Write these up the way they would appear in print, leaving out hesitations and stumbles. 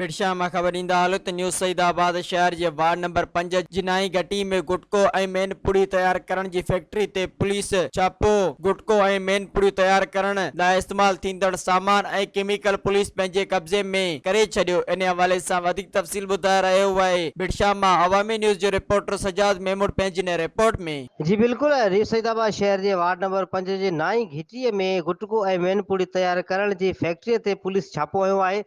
बिरशाह मां ख़बर ईंदा हालत न्यूज़ सईदाबाद शहर जे वार्ड नंबर 5 जिनाई घटी में गुटको ऐं मेन पुड़ी तैयार करण जी फैक्ट्री ते पुलिस छापो। गुटको ऐं मेन पुड़ी तैयार करण लाइ इस्तेमाल थींदड़ सामान ऐं केमिकल पुलिस पंहिंजे कब्जे में करे छॾियो। इन हवाले सां वधीक तफ़सील ॿुधाए रहियो आहे बिरशाह मां अवामी न्यूज़ जो रिपोर्टर सजाद महमूद पंहिंजी ने रिपोर्ट में। जी बिल्कुल, न्यूज़ सईदाबाद शहर जे वार्ड नंबर 5 जे नाई घिटीअ में गुटको ऐं मेन पुड़ी तैयार करण जी फैक्ट्रीअ ते पुलिस छापो हयो आहे।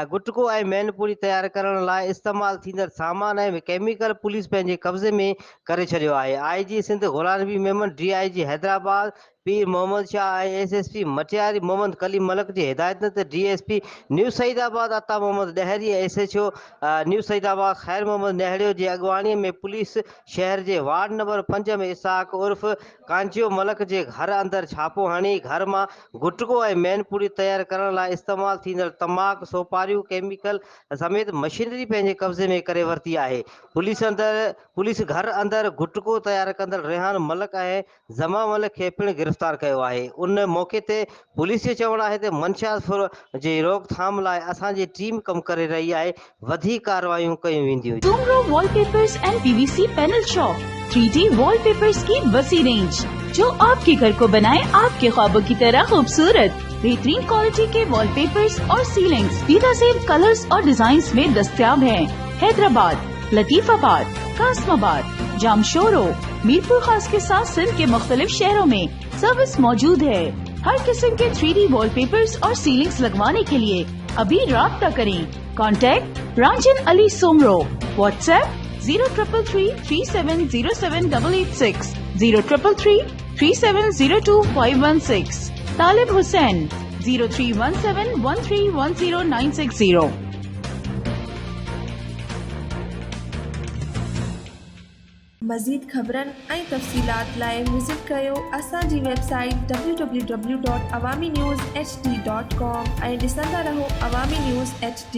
गुटको ऐं मेन पुड़ी तैयार करण लाइ इस्तेमाल थींदड़ सामान ऐं केमिकल पुलिस पंहिंजे कब्ज़े में करे छॾियो आहे। IG सिंध गुलाम नबी मेमन, DIG हैदराबाद पीर मोहम्मद शाह ऐं SSP मटियारी मोहम्मद कलीम मलक जी हिदायतुनि ते DSP न्यूज़ सईदाबाद अता मोहम्मद नेहरी ऐं SHO न्यूज़ सईदाबाद ख़ैर मोहम्मद नेहरियो जी अॻुवाणीअ में पुलिस शहर जे वार्ड नंबर 5 में इसाक उर्फ कांचियो मलक जे घर अंदरि छापो हणी घर मां गुटको ऐं मेन पुड़ी तैयार करण लाइ इस्तेमाल थींदड़ तमाकू, सोपारियूं, केमिकल समेत मशीनरी पंहिंजे कब्ज़े में करे वरिती आहे। पुलिस घर अंदरि गुटको तैयार कंदड़ रेहान मलक ऐं ज़मा मलक खे पिणु गिरफ़्तार कयो आहे। उन मौक़े ते पुलिस जो चवणु आहे त मंशात जी रोकथाम लाइ असांजी टीम कमु करे रही आहे। वधीक कार्रवाइयूं कयूं वेंदियूं। Tomorrow wallpapers and PVC panel shop 3D wallpapers की वसी रेंज जो आपके घर को बनाए आपके ख्वाबों की तरह खूबसूरत। बेहतरीन क्वालिटी के वॉलपेपर्स और सीलिंग्स बेहतरीन कलर्स और डिजाइन्स में दस्तयाब हैं। हैदराबाद, लतीफाबाद, कासमाबाद, जामशोरो, मीरपुर खास के साथ सिंध के मुख्तलिफ शहरों में सर्विस मौजूद है। हर किस्म के 3D वॉलपेपर्स और सीलिंग्स लगवाने के लिए अभी राब्ता करें। कॉन्टैक्ट रांजन अली सोमरो। व्हाट्सएप 0333370786 03333702 तालिब हुसैन 0317131096 मज़ीद ख़बरन ऐं तफ़सीलात लाइ विज़िट कयो असांजी वेबसाइट www.awamiNewsHD.com ऐं ॾिसंदा रहो अवामी न्यूज़ HD।